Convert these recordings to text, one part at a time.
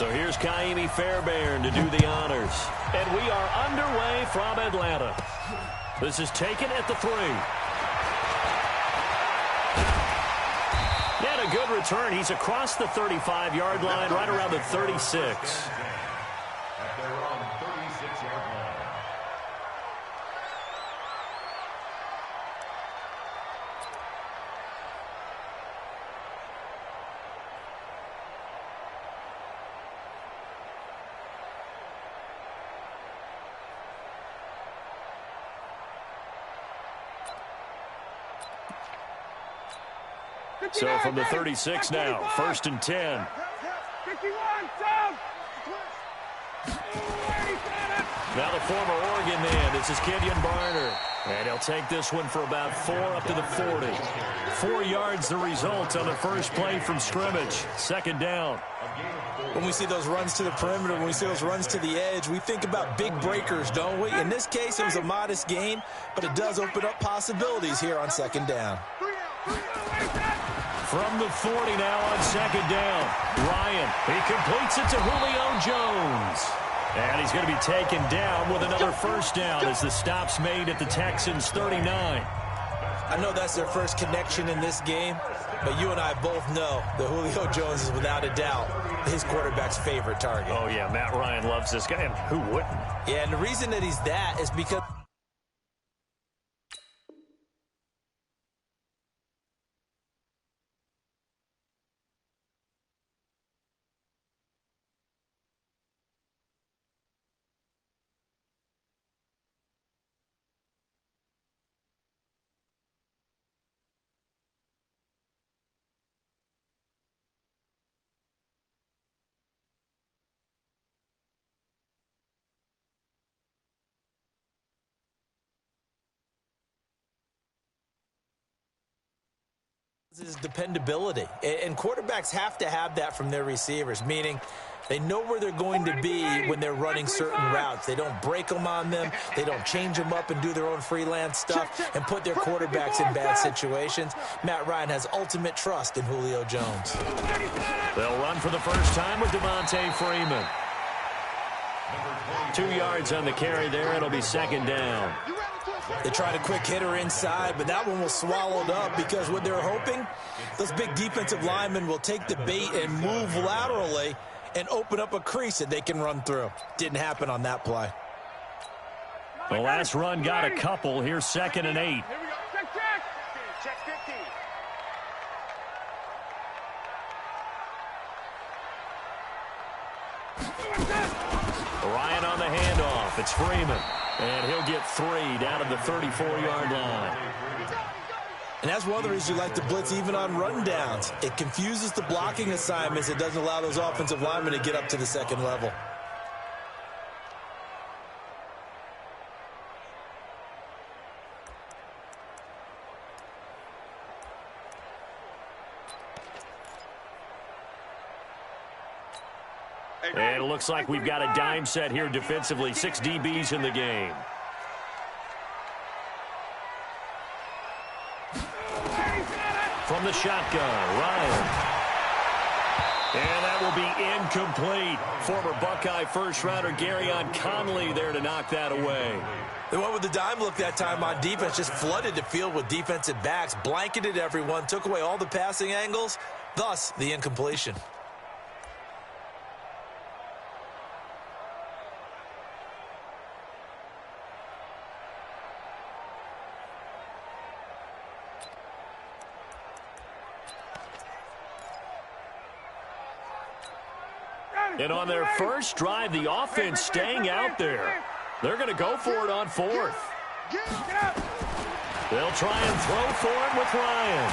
So here's Kaimi Fairbairn to do the honors. And we are underway from Atlanta. This is taken at the 3. And a good return. He's across the 35-yard line, right around the 36. So from the 36 now, 1st and 10. Now the former Oregon man, this is Kenyon Barner. And he'll take this one for about 4 up to the 40. 4 yards the result on the first play from scrimmage. 2nd down. When we see those runs to the perimeter, when we see those runs to the edge, we think about big breakers, don't we? In this case, it was a modest gain, but it does open up possibilities here on 2nd down. From the 40 now on 2nd down. Ryan, he completes it to Julio Jones. And he's going to be taken down with another 1st down as the stop's made at the Texans' 39. I know that's their first connection in this game, but you and I both know that Julio Jones is without a doubt his quarterback's favorite target. Oh, yeah, Matt Ryan loves this guy, and who wouldn't? Yeah, and the reason that he's that is because is dependability. And quarterbacks have to have that from their receivers, meaning they know where they're going to be when they're running certain routes. They don't break them on them. They don't change them up and do their own freelance stuff and put their quarterbacks in bad situations. Matt Ryan has ultimate trust in Julio Jones. They'll run for the first time with Devontae Freeman. 2 yards on the carry there. It'll be 2nd down. They tried a quick hitter inside, but that one was swallowed up because what they're hoping, those big defensive linemen will take the bait and move laterally and open up a crease that they can run through. Didn't happen on that play. The last run got a couple. Here's 2nd and 8. Here we go. Check 15. Ryan on the handoff. It's Freeman. And he'll get 3 down at the 34-yard line. And that's one of the reasons you like to blitz even on rundowns. It confuses the blocking assignments. It doesn't allow those offensive linemen to get up to the 2nd level. And it looks like we've got a dime set here defensively. 6 DBs in the game. From the shotgun, Ryan. And that will be incomplete. Former Buckeye first-rounder Garyon Conley there to knock that away. They went with the dime look that time on defense, just flooded the field with defensive backs, blanketed everyone, took away all the passing angles, thus the incompletion. And on their first drive, the offense staying out there. They're going to go for it on 4th. They'll try and throw for it with Ryan.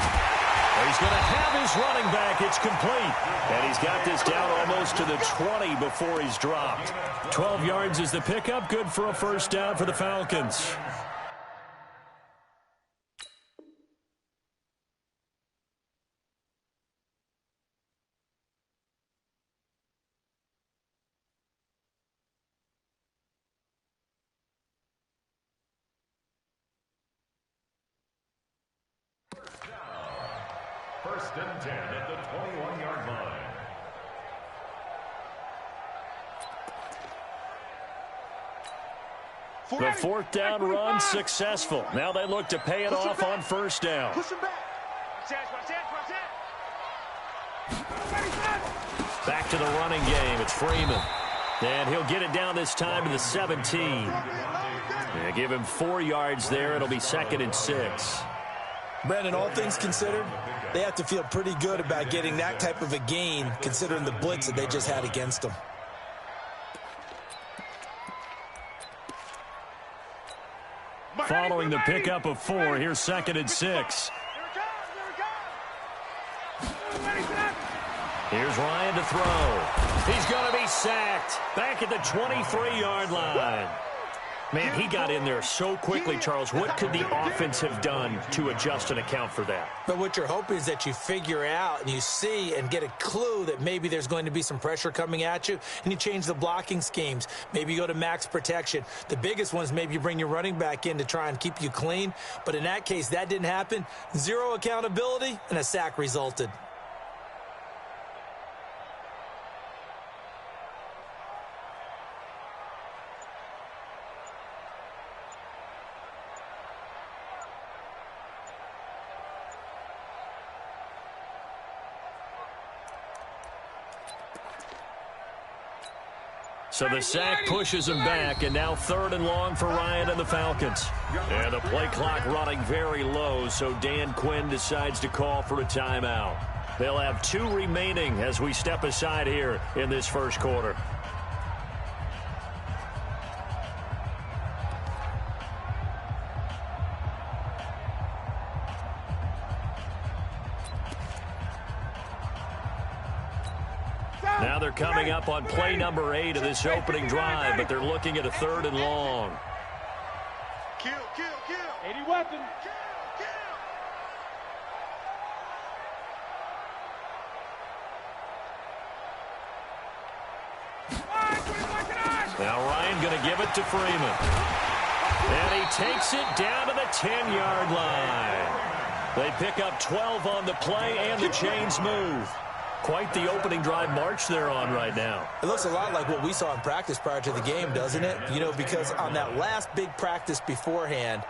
He's going to have his running back. It's complete. And he's got this down almost to the 20 before he's dropped. 12 yards is the pickup. Good for a 1st down for the Falcons. First and 10 at the 21-yard line. The fourth down run successful. Now they look to pay it off on first down. Push him back. Back to the running game. It's Freeman. And he'll get it down this time to the 17. Yeah, give him 4 yards there. It'll be 2nd and 6. Brandon, all things considered, they have to feel pretty good about getting that type of a gain considering the blitz that they just had against them. Following the pickup of 4, here's 2nd and 6. Here's Ryan to throw. He's going to be sacked. Back at the 23-yard line. Man, he got in there so quickly, Charles. What could the offense have done to adjust and account for that? But what you're hoping is that you figure out and you see and get a clue that maybe there's going to be some pressure coming at you, and you change the blocking schemes. Maybe you go to max protection. The biggest one is maybe you bring your running back in to try and keep you clean. But in that case, that didn't happen. 0 accountability, and a sack resulted. So the sack pushes him back, and now 3rd and long for Ryan and the Falcons. And the play clock running very low, so Dan Quinn decides to call for a timeout. They'll have 2 remaining as we step aside here in this first quarter. Now they're coming up on play number 8 of this opening drive, but they're looking at a 3rd and long. Kill. 80 weapons. Now Ryan going to give it to Freeman. And he takes it down to the 10-yard line. They pick up 12 on the play, and the chains move. Quite the opening drive march they're on right now. It looks a lot like what we saw in practice prior to the game, doesn't it? You know, because on that last big practice beforehand,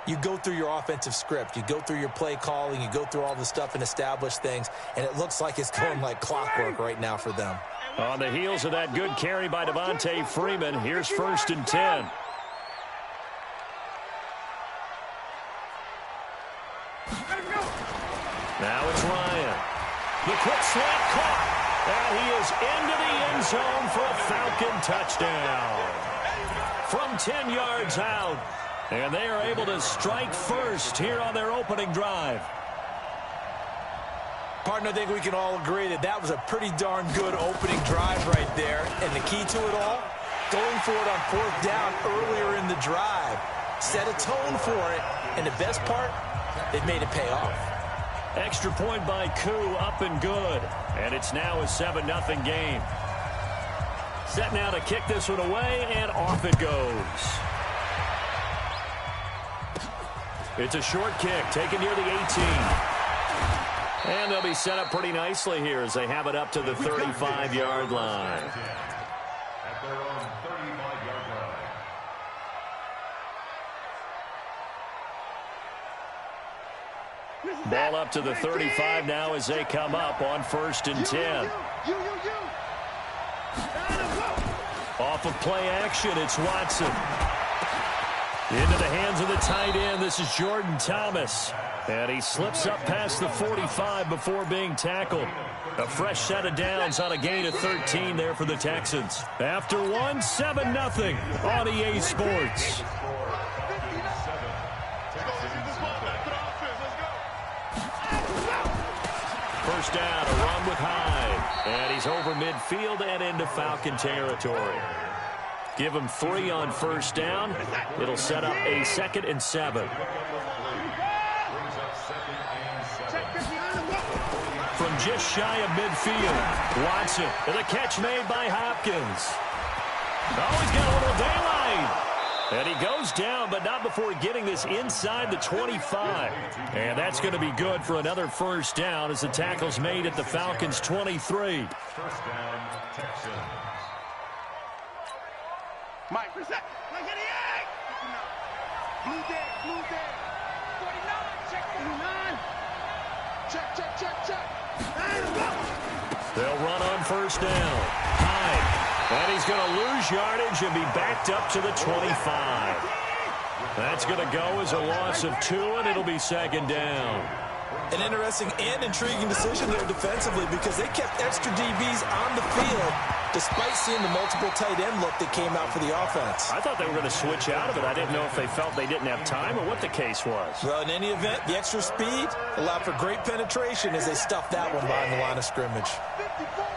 you go through your offensive script. You go through your play calling. You go through all the stuff and establish things. And it looks like it's going like clockwork right now for them. On the heels of that good carry by Devontae Freeman, here's 1st and 10. Now it's Ryan. The quick slant caught. And he is into the end zone for a Falcon touchdown. From 10 yards out. And they are able to strike first here on their opening drive. Partner, I think we can all agree that that was a pretty darn good opening drive right there. And the key to it all, going for it on 4th down earlier in the drive. Set a tone for it. And the best part, they've made it pay off. Extra point by Koo, up and good. And it's now a 7-0 game. Set now to kick this one away, and off it goes. It's a short kick, taken near the 18. And they'll be set up pretty nicely here as they have it up to the 35-yard line. At their own 35-yard line. Ball up to the 35 now as they come up on 1st and 10. Off of play action, it's Watson. Into the hands of the tight end, this is Jordan Thomas. And he slips up past the 45 before being tackled. A fresh set of downs on a gain of 13 there for the Texans. After one, 7-0 on EA Sports. First down, a run with Hyde. And he's over midfield and into Falcon territory. Give him 3 on first down. It'll set up a 2nd and 7. From just shy of midfield, Watson. And a catch made by Hopkins. Oh, he's got a little daylight. And he goes down, but not before getting this inside the 25. And that's going to be good for another first down as the tackle's made at the Falcons' 23. First down, Texans. Mike, reset. Look at the egg. Blue dead, blue dead. 49, check 49. Check. They'll run on first down. High. And he's going to lose yardage and be backed up to the 25. That's going to go as a loss of 2, and it'll be second down. An interesting and intriguing decision there defensively because they kept extra DBs on the field despite seeing the multiple tight end look that came out for the offense. I thought they were going to switch out of it. I didn't know if they felt they didn't have time or what the case was. Well, in any event, the extra speed allowed for great penetration as they stuffed that one behind the line of scrimmage.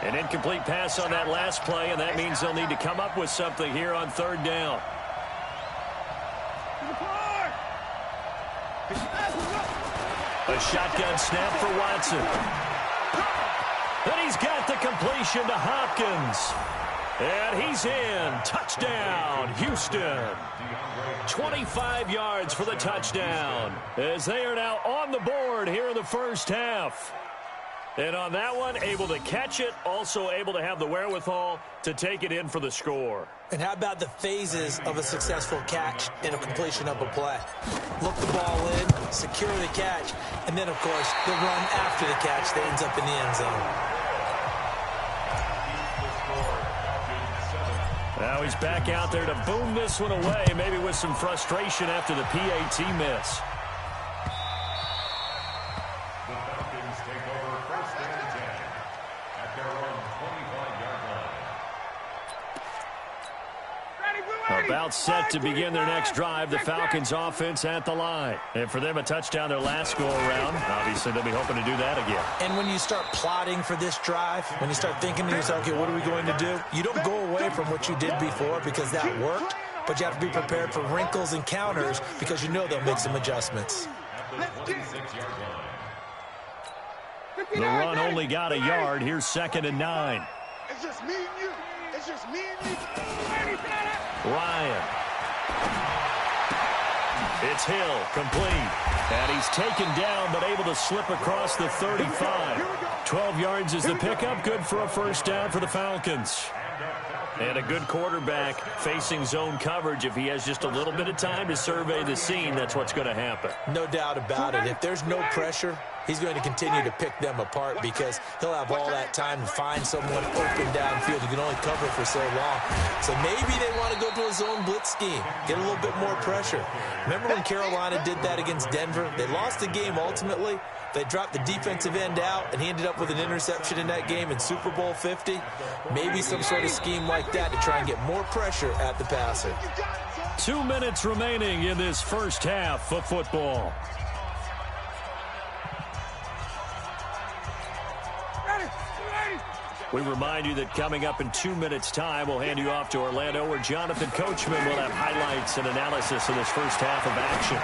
An incomplete pass on that last play, and that means they'll need to come up with something here on third down. A shotgun snap for Watson. And he's got the completion to Hopkins. And he's in. Touchdown, Houston. 25 yards for the touchdown as they are now on the board here in the first half. And on that one, able to catch it, also able to have the wherewithal to take it in for the score. And how about the phases of a successful catch and a completion of a play? Look the ball in, secure the catch, and then, of course, the run after the catch that ends up in the end zone. Now he's back out there to boom this one away, maybe with some frustration after the PAT miss. The Falcons take over first and 10 at their own 25-yard line. About set to begin their next drive, the Falcons offense at the line. And for them, a touchdown their last go-around. Obviously, they'll be hoping to do that again. And when you start plotting for this drive, when you start thinking to yourself, okay, what are we going to do? You don't go away from what you did before because that worked, but you have to be prepared for wrinkles and counters because you know they'll make some adjustments. The run only got a yard. Here's 2nd and 9. It's just me and you. It's just me and you. Ryan. It's Hill, complete. And he's taken down, but able to slip across the 35. 12 yards is the pickup. Good for a first down for the Falcons. And a good quarterback facing zone coverage. If he has just a little bit of time to survey the scene, that's what's going to happen. No doubt about it. If there's no pressure, he's going to continue to pick them apart because he'll have all that time to find someone open downfield. You can only cover for so long. So maybe they want to go to a zone blitz scheme, get a little bit more pressure. Remember when Carolina did that against Denver? They lost the game ultimately. They dropped the defensive end out, and he ended up with an interception in that game in Super Bowl 50. Maybe some sort of scheme like that to try and get more pressure at the passer. 2 minutes remaining in this first half of football. We remind you that coming up in 2 minutes' time, we'll hand you off to Orlando, where Jonathan Coachman will have highlights and analysis of this first half of action.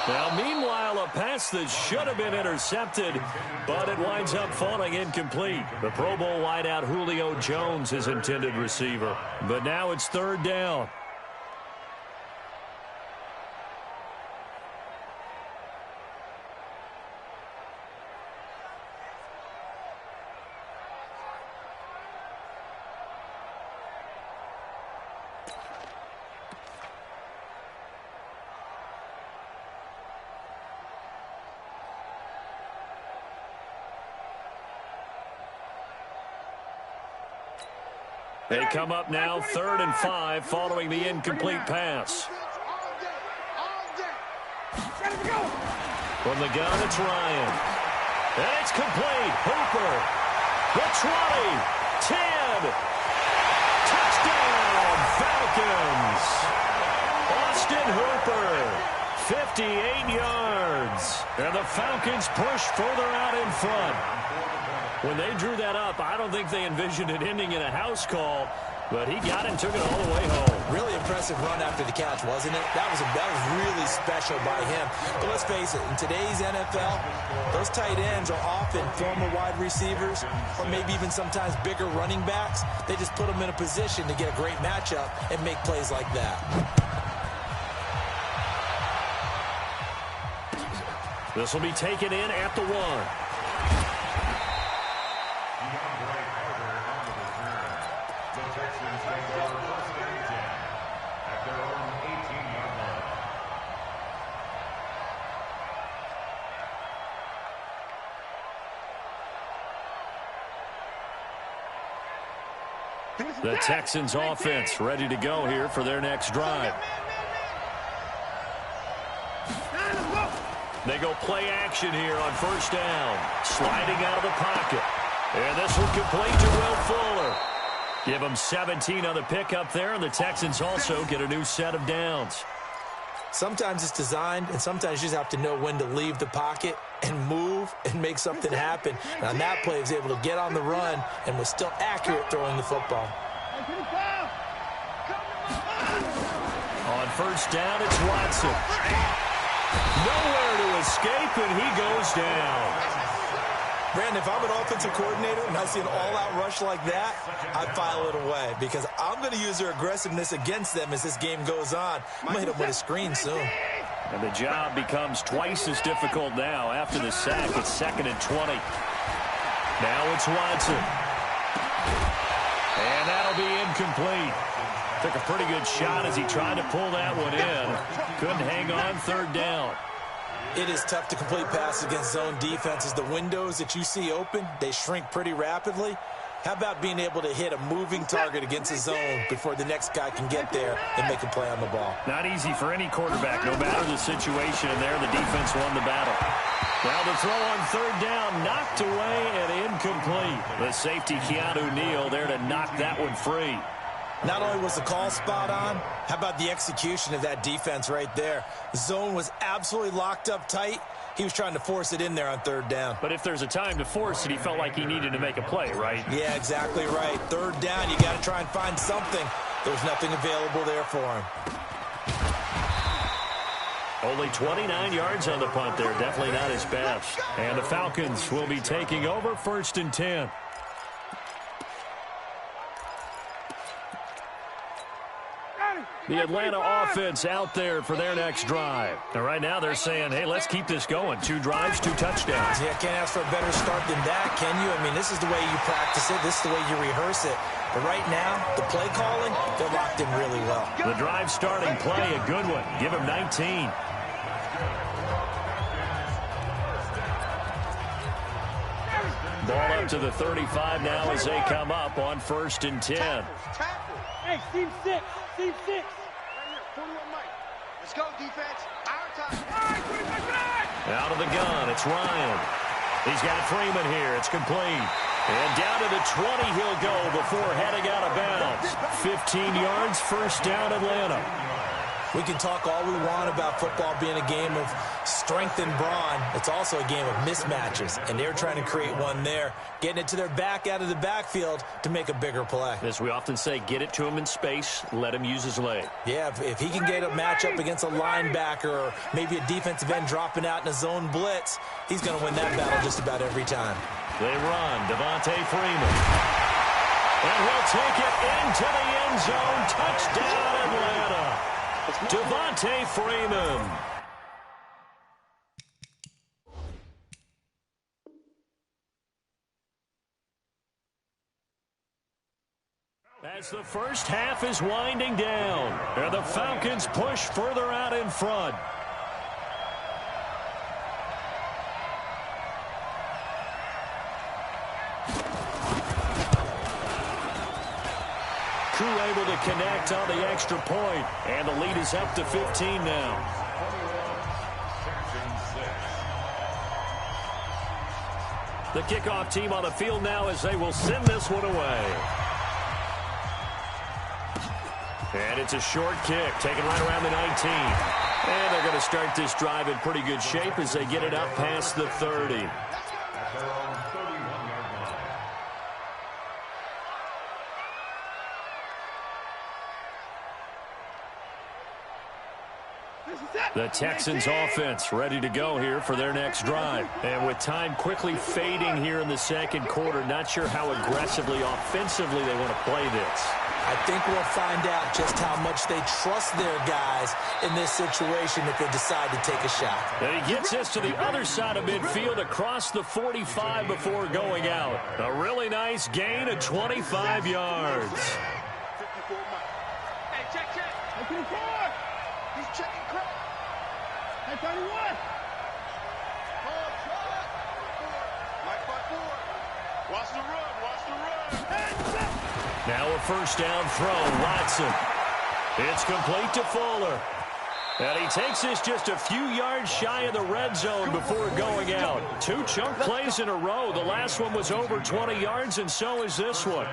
Now, meanwhile, a pass that should have been intercepted, but it winds up falling incomplete. The Pro Bowl wideout Julio Jones, his intended receiver. But now it's third down. They come up now 3rd and 5 following the incomplete pass. From the gun, it's Ryan. And it's complete. Hooper. The 20. 10. Touchdown, Falcons. Austin Hooper. 58 yards. And the Falcons push further out in front. When they drew that up, I don't think they envisioned it ending in a house call, but he got it and took it all the way home. Really impressive run after the catch, wasn't it? That was really special by him. But let's face it, in today's NFL, those tight ends are often former wide receivers or maybe even sometimes bigger running backs. They just put them in a position to get a great matchup and make plays like that. This will be taken in at the 1. The Texans offense ready to go here for their next drive. They go play action here on first down. Sliding out of the pocket. And this one complete to Will Fuller. Give them 17 on the pickup there, and the Texans also get a new set of downs. Sometimes it's designed, and sometimes you just have to know when to leave the pocket and move and make something happen. And on that play, he was able to get on the run and was still accurate throwing the football. On first down, it's Watson. Nowhere to escape, and he goes down. Brandon, if I'm an offensive coordinator and I see an all-out rush like that, I file it away because I'm going to use their aggressiveness against them as this game goes on. I'm going to hit them with a screen soon. And the job becomes twice as difficult now after the sack. It's 2nd and 20. Now it's Watson. And that'll be incomplete. Took a pretty good shot as he tried to pull that one in. Couldn't hang on 3rd down. It is tough to complete passes against zone defenses. The windows that you see open, they shrink pretty rapidly. How about being able to hit a moving target against a zone before the next guy can get there and make a play on the ball? Not easy for any quarterback, no matter the situation. And there, the defense won the battle. Now the throw on 3rd down, knocked away and incomplete. The safety, Keanu Neal, there to knock that one free. Not only was the call spot on, how about the execution of that defense right there? The zone was absolutely locked up tight. He was trying to force it in there on 3rd down. But if there's a time to force it, he felt like he needed to make a play, right? Yeah, exactly right. 3rd down, you got to try and find something. There's nothing available there for him. Only 29 yards on the punt there. Definitely not his best. And the Falcons will be taking over 1st and 10. The Atlanta offense out there for their next drive. And right now they're saying, hey, let's keep this going. 2 drives, 2 touchdowns. Yeah, can't ask for a better start than that, can you? I mean, this is the way you practice it. This is the way you rehearse it. But right now, the play calling, they're locked in really well. The drive starting play, a good one. Give him 19. Ball up to the 35 now as they come up on 1st and 10. Hey, team 6. Team 6. Right here, 41 Mike. Let's go, defense. Our time. All right, 25 Out of the gun, it's Ryan. He's got Freeman here. It's complete. And down to the 20 he'll go before heading out of bounds. 15 yards, 1st down, Atlanta. We can talk all we want about football being a game of strength and brawn. It's also a game of mismatches, and they're trying to create one there, getting it to their back out of the backfield to make a bigger play. As we often say, get it to him in space, let him use his leg. Yeah, if he can get a matchup against a linebacker or maybe a defensive end dropping out in a zone blitz, he's going to win that battle just about every time. They run, Devontae Freeman. And he'll take it into the end zone. Touchdown, Atlanta. Devontae Freeman. As the first half is winding down, and the Falcons push further out in front. Crew able to connect on the extra point, and the lead is up to 15 now. The kickoff team on the field now as they will send this one away. And it's a short kick, taken right around the 19. And they're going to start this drive in pretty good shape as they get it up past the 30. The Texans offense ready to go here for their next drive. And with time quickly fading here in the 2nd quarter, not sure how aggressively, offensively they want to play this. I think we'll find out just how much they trust their guys in this situation if they decide to take a shot. And he gets this to the other side of midfield across the 45 before going out. A really nice gain of 25 yards. 54 Mike. Hey, check. He's checking crap. Hey, 31. Mike by 4. Watch the run. Hands up. Now a first down throw. Watson. It's complete to Fuller. And he takes this just a few yards shy of the red zone before going out. 2 chunk plays in a row. The last one was over 20 yards, and so is this one.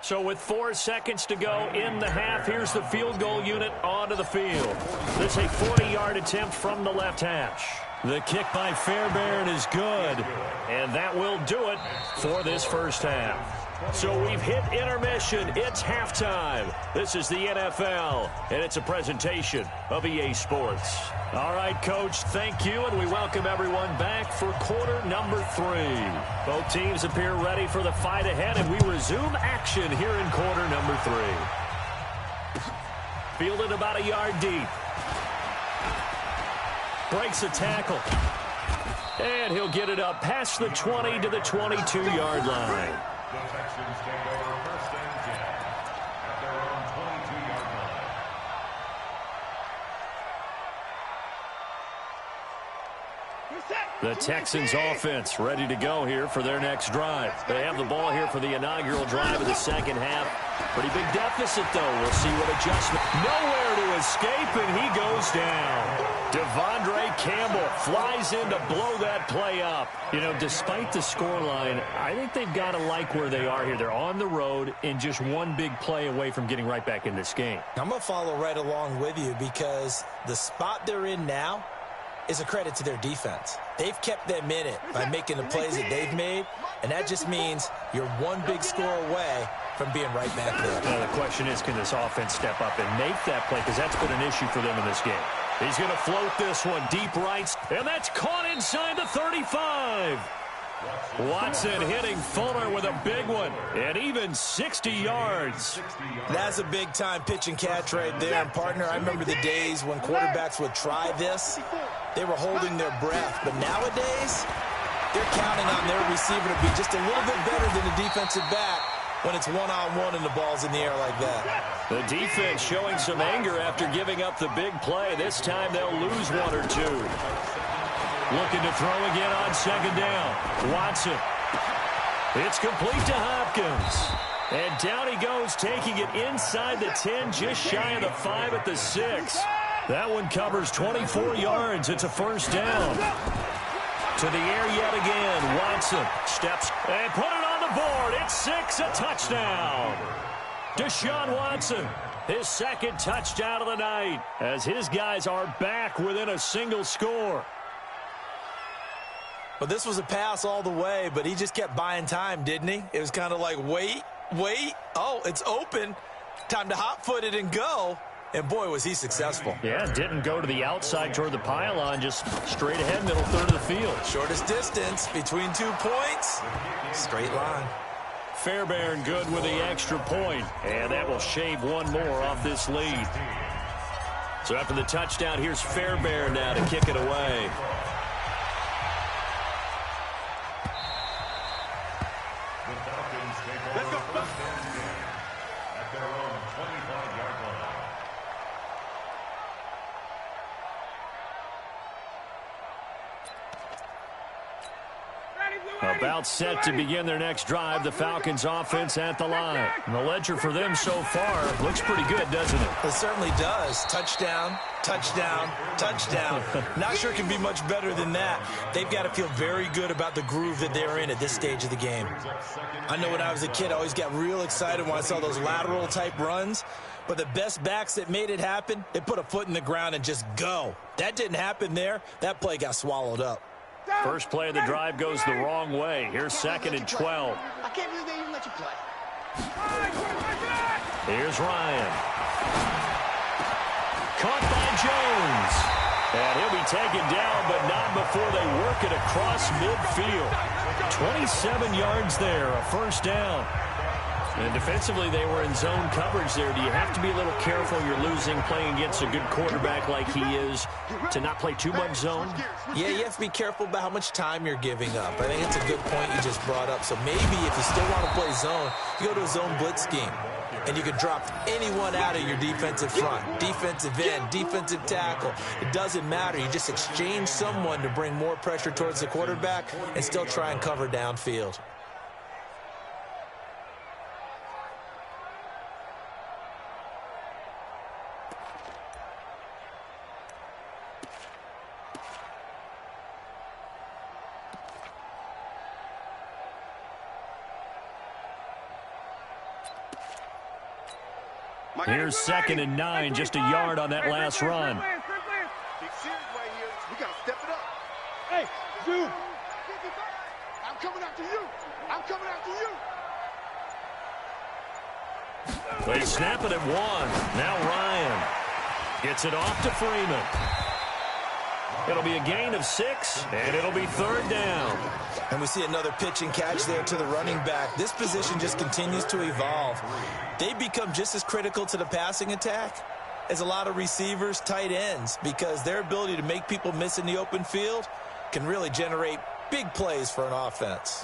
So with 4 seconds to go in the half, here's the field goal unit onto the field. This is a 40-yard attempt from the left hash. The kick by Fairbairn is good, and that will do it for this first half. So we've hit intermission. It's halftime. This is the NFL, and it's a presentation of EA Sports. All right, Coach, thank you, and we welcome everyone back for quarter number 3. Both teams appear ready for the fight ahead, and we resume action here in quarter number 3. Fielded about a yard deep. Breaks a tackle. And he'll get it up past the 20 to the 22-yard line. The Texans take over first and 10 at their own 22-yard line. The Texans offense ready to go here for their next drive. They have the ball here for the inaugural drive of the second half. Pretty big deficit, though. We'll see what adjustment. Nowhere to escape, and he goes down. Devondre Campbell flies in to blow that play up. You know, despite the scoreline, I think they've got to like where they are here. They're on the road and just one big play away from getting right back in this game. I'm going to follow right along with you because the spot they're in now is a credit to their defense. They've kept them in it by making the plays that they've made, and that just means you're one big score away from being right back there. Now, the question is, can this offense step up and make that play? Because that's been an issue for them in this game. He's going to float this one deep right, and that's caught inside the 35. Watson hitting Fuller with a big one, and even 60 yards. That's a big-time pitch and catch right there. And, partner, I remember the days when quarterbacks would try this. They were holding their breath. But nowadays, they're counting on their receiver to be just a little bit better than the defensive back when it's one-on-one and the ball's in the air like that. The defense showing some anger after giving up the big play. This time they'll lose 1 or 2. Looking to throw again on second down. Watson. It's complete to Hopkins. And down he goes, taking it inside the 10, just shy of the 5 at the 6. That one covers 24 yards. It's a first down. To the air yet again. Watson steps and put it on the board. It's 6, a touchdown. Deshaun Watson, his second touchdown of the night, as his guys are back within a single score. Well, this was a pass all the way, but he just kept buying time, didn't he? It was kind of like, wait. Oh, it's open. Time to hot-foot it and go. And, boy, was he successful. Yeah, didn't go to the outside toward the pylon, just straight ahead, middle third of the field. Shortest distance between 2 points. Straight line. Fairbairn good with the extra point, and that will shave 1 more off this lead. So after the touchdown, here's Fairbairn now to kick it away. Let's go. At their own 25-yard line. About set to begin their next drive, the Falcons offense at the line. And the ledger for them so far looks pretty good, doesn't it? It certainly does. Touchdown, touchdown, touchdown. Not sure it can be much better than that. They've got to feel very good about the groove that they're in at this stage of the game. I know when I was a kid, I always got real excited when I saw those lateral type runs. But the best backs that made it happen, they put a foot in the ground and just go. That didn't happen there. That play got swallowed up. First play of the drive goes the wrong way. Here's 2nd and 12. I can't believe they even let you play. Here's Ryan. Caught by Jones. And he'll be taken down, but not before they work it across midfield. 27 yards there, a first down. And defensively, they were in zone coverage there. Do you have to be a little careful? You're losing, playing against a good quarterback like he is, to not play too much zone? Yeah, you have to be careful about how much time you're giving up. I think it's a good point you just brought up. So maybe if you still want to play zone, you go to a zone blitz scheme. and you can drop anyone out of your defensive front, defensive end, defensive tackle. It doesn't matter. You just exchange someone to bring more pressure towards the quarterback and still try and cover downfield. Here's 2nd and 9, just a yard on that last run. Big series right here. We got to step it up. Hey, dude. I'm coming after you. I'm coming after you. They snap it at 1. Now Ryan gets it off to Freeman. It'll be a gain of 6, and it'll be 3rd down. And we see another pitch and catch there to the running back. This position just continues to evolve. They become just as critical to the passing attack as a lot of receivers, tight ends, because their ability to make people miss in the open field can really generate big plays for an offense.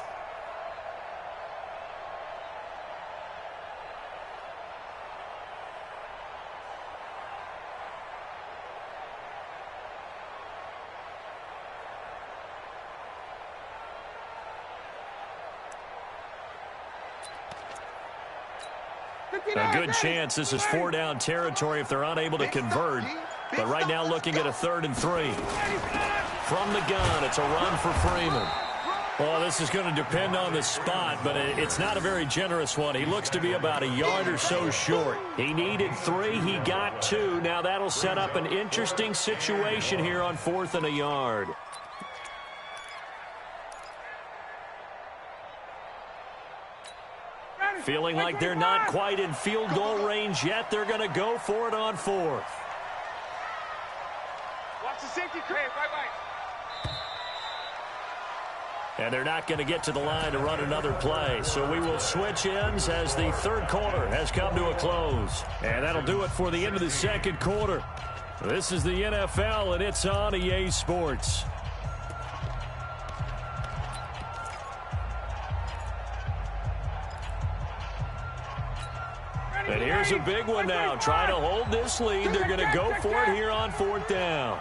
A good chance this is 4-down territory if they're unable to convert. But right now looking at a 3rd and 3. From the gun, it's a run for Freeman. Well, this is going to depend on the spot, but it's not a very generous one. He looks to be about a yard or so short. He needed 3. He got 2. Now that'll set up an interesting situation here on 4th and a yard. Feeling like they're not quite in field goal range yet. They're going to go for it on 4th. Watch the safety. Right. And they're not going to get to the line to run another play. So we will switch ends as the 3rd quarter has come to a close. And that'll do it for the end of the 2nd quarter. This is the NFL, and it's on EA Sports. And here's a big one now. Trying to hold this lead. They're going to go for it here on 4th down.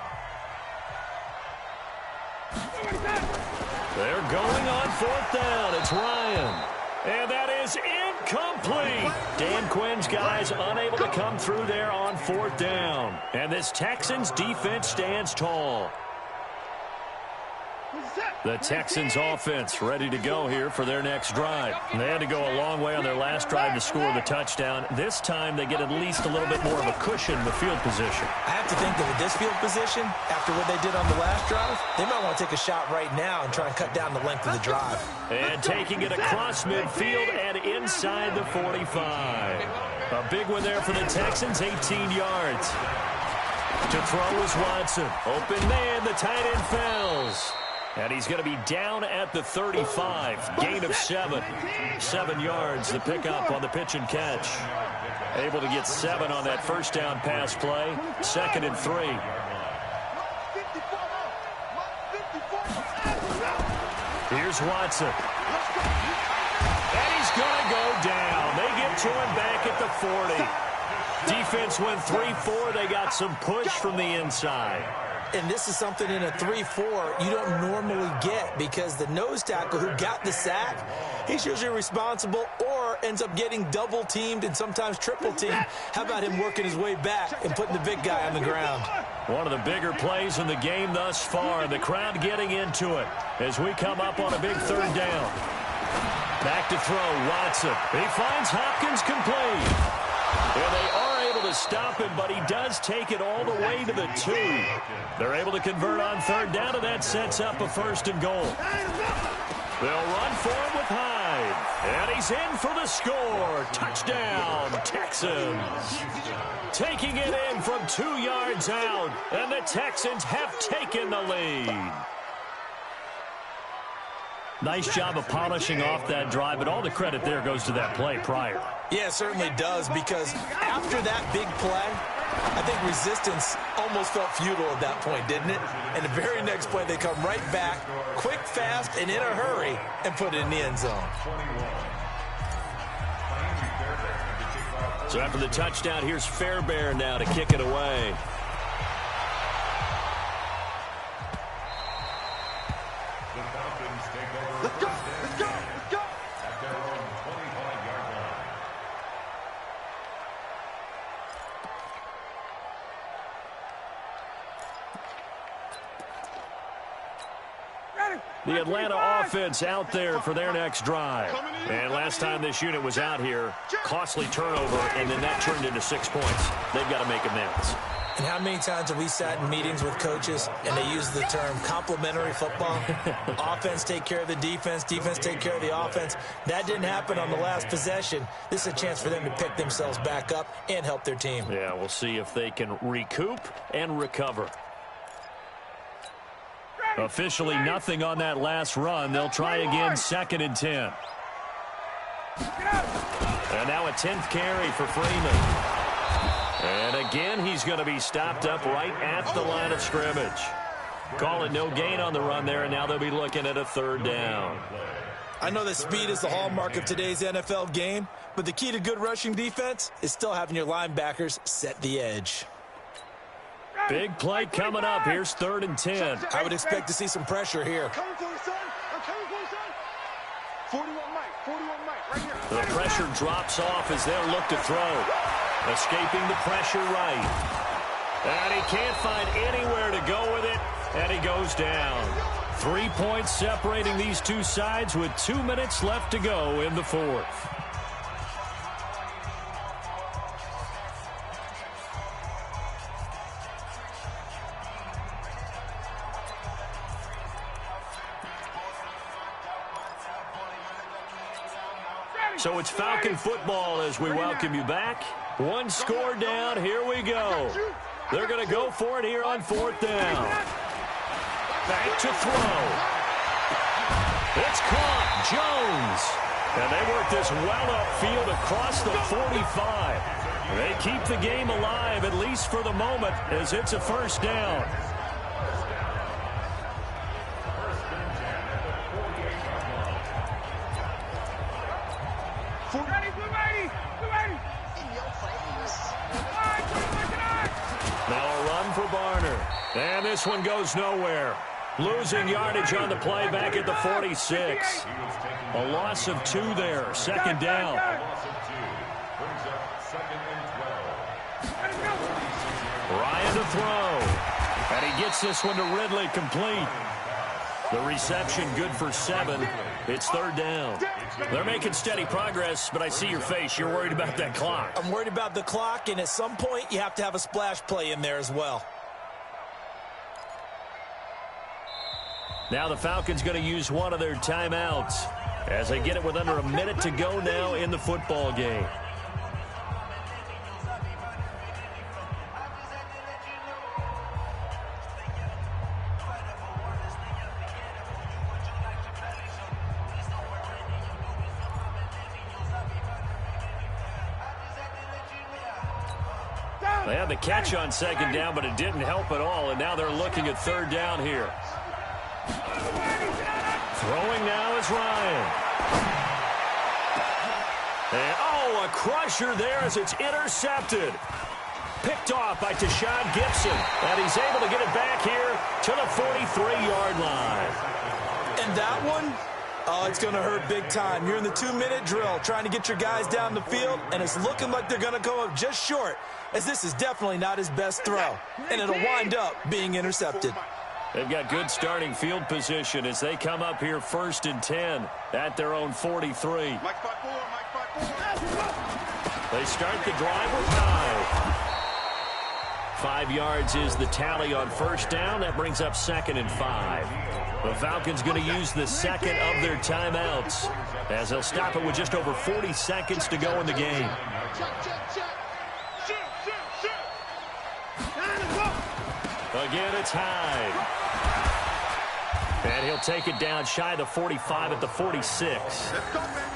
They're going on 4th down. It's Ryan. And that is incomplete. Dan Quinn's guys unable to come through there on 4th down. And this Texans defense stands tall. The Texans offense ready to go here for their next drive. They had to go a long way on their last drive to score the touchdown. This time they get at least a little bit more of a cushion in the field position. I have to think that with this field position, after what they did on the last drive, they might want to take a shot right now and try and cut down the length of the drive. And taking it across midfield and inside the 45. A big one there for the Texans, 18 yards. To throw is Watson. Open man, the tight end falls. And he's going to be down at the 35. Gain of 7. 7 yards, the pickup on the pitch and catch. Able to get 7 on that first down pass play. 2nd and 3. Here's Watson. And he's going to go down. They get to him back at the 40. Defense went 3-4. They got some push from the inside. And this is something in a 3-4 you don't normally get, because the nose tackle who got the sack, he's usually responsible or ends up getting double-teamed and sometimes triple-teamed. How about him working his way back and putting the big guy on the ground? One of the bigger plays in the game thus far. The crowd getting into it as we come up on a big 3rd down. Back to throw, Watson. He finds Hopkins complete. And they are able to stop him, but he does take it all the way to the 2. They're able to convert on 3rd down, and that sets up a 1st and goal. They'll run for it with Hyde. And he's in for the score. Touchdown, Texans. Taking it in from 2 yards out, and the Texans have taken the lead. Nice job of polishing off that drive, but all the credit there goes to that play prior. Yeah, it certainly does, because after that big play, I think resistance almost felt futile at that point, didn't it? And the very next play, they come right back, quick, fast, and in a hurry, and put it in the end zone. So after the touchdown, here's Fairbairn now to kick it away. The Falcons take over. Let's go, let's go, let's go. At their own 25-yard line. The Atlanta offense out there for their next drive. And last time this unit was out here, costly turnover, and then that turned into 6 points. They've got to make amends. And how many times have we sat in meetings with coaches and they use the term complementary football? Offense take care of the defense, defense take care of the offense. That didn't happen on the last possession. This is a chance for them to pick themselves back up and help their team. Yeah, we'll see if they can recoup and recover. Officially nothing on that last run. They'll try again, 2nd and 10. And now a 10th carry for Freeman. And again, he's going to be stopped up right at the line of scrimmage. Call it no gain on the run there, and now they'll be looking at a 3rd down. I know that speed is the hallmark of today's NFL game, but the key to good rushing defense is still having your linebackers set the edge. Big play coming up. Here's 3rd and 10. I would expect to see some pressure here. I'm coming for you, son. I'm coming for you, son. 41 Mike, right here. The pressure drops off as they'll look to throw. Escaping the pressure right. And he can't find anywhere to go with it, and he goes down. 3 points separating these two sides with 2 minutes left to go in the 4th. So it's Falcon football as we welcome you back. 1 score down. Here we go. They're going to go for it here on 4th down. Back to throw. It's caught. Jones. And they work this well upfield across the 45. They keep the game alive, at least for the moment, as it's a 1st down. Now a run for Barner. And this one goes nowhere. Losing yardage on the play back at the 46. A loss of 2 there. 2nd down. Loss of 2 brings up 2nd and 12. Ryan to throw. And he gets this one to Ridley complete. The reception good for 7. It's 3rd down. They're making steady progress, but I see your face. You're worried about that clock. I'm worried about the clock, and at some point you have to have a splash play in there as well. Now the Falcons going to use one of their timeouts as they get it with under a minute to go now in the football game. They had the catch on 2nd down, but it didn't help at all, and now they're looking at 3rd down here. Throwing now is Ryan. And, oh, a crusher there as it's intercepted. Picked off by Tashawn Gibson, and he's able to get it back here to the 43-yard line. And that one, oh, it's going to hurt big time. You're in the 2-minute drill trying to get your guys down the field, and it's looking like they're going to go up just short, as this is definitely not his best throw, and it'll wind up being intercepted. They've got good starting field position as they come up here 1st and 10 at their own 43. Mike 5-4, Mike 5-4. They start the drive with 5. 5 yards is the tally on 1st down. That brings up 2nd and 5. The Falcons going to use the 2nd of their timeouts as they'll stop it with just over 40 seconds to go in the game. Again, it's Hyde. And he'll take it down shy of the 45 at the 46.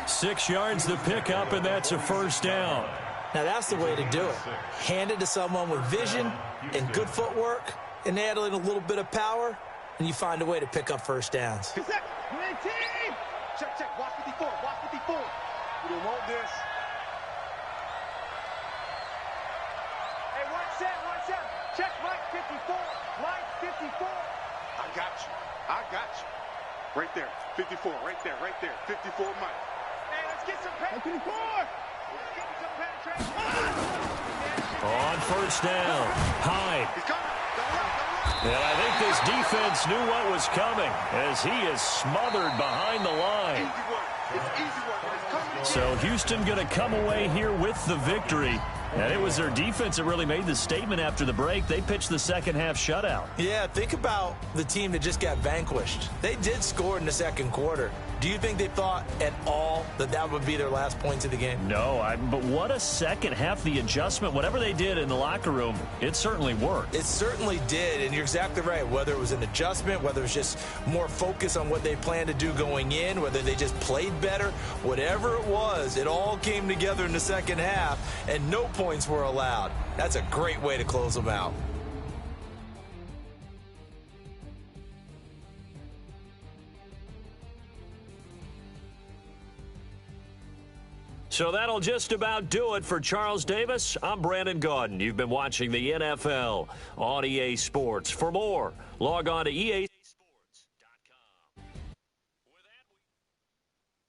6 yards the pickup, and that's a 1st down. Now, that's the way to do it. Hand it to someone with vision and good footwork, and add in a little bit of power, and you find a way to pick up 1st downs. Check, check. Watch 54, watch 54. We don't want this. Check Mike 54. Mike 54. I got you. I got you. Right there. 54. Right there. Right there. 54 Mike. Hey, let's get some penetration. 54. Let's get some penetration. On first down, Hyde. He's coming. The left. And I think this defense knew what was coming as he is smothered behind the line. Easy work. It's easy work. And it's coming. So Houston going to come away here with the victory. And it was their defense that really made the statement after the break. They pitched the second half shutout. Yeah, think about the team that just got vanquished. They did score in the second quarter. Do you think they thought at all that that would be their last points of the game? No, but what a second half. The adjustment, whatever they did in the locker room, it certainly worked. It certainly did, and you're exactly right. Whether it was an adjustment, whether it was just more focus on what they planned to do going in, whether they just played better, whatever it was, it all came together in the second half, and no points were allowed. That's a great way to close them out. So that'll just about do it for Charles Davis. I'm Brandon Gaudin. You've been watching the NFL on EA Sports. For more, log on to EA.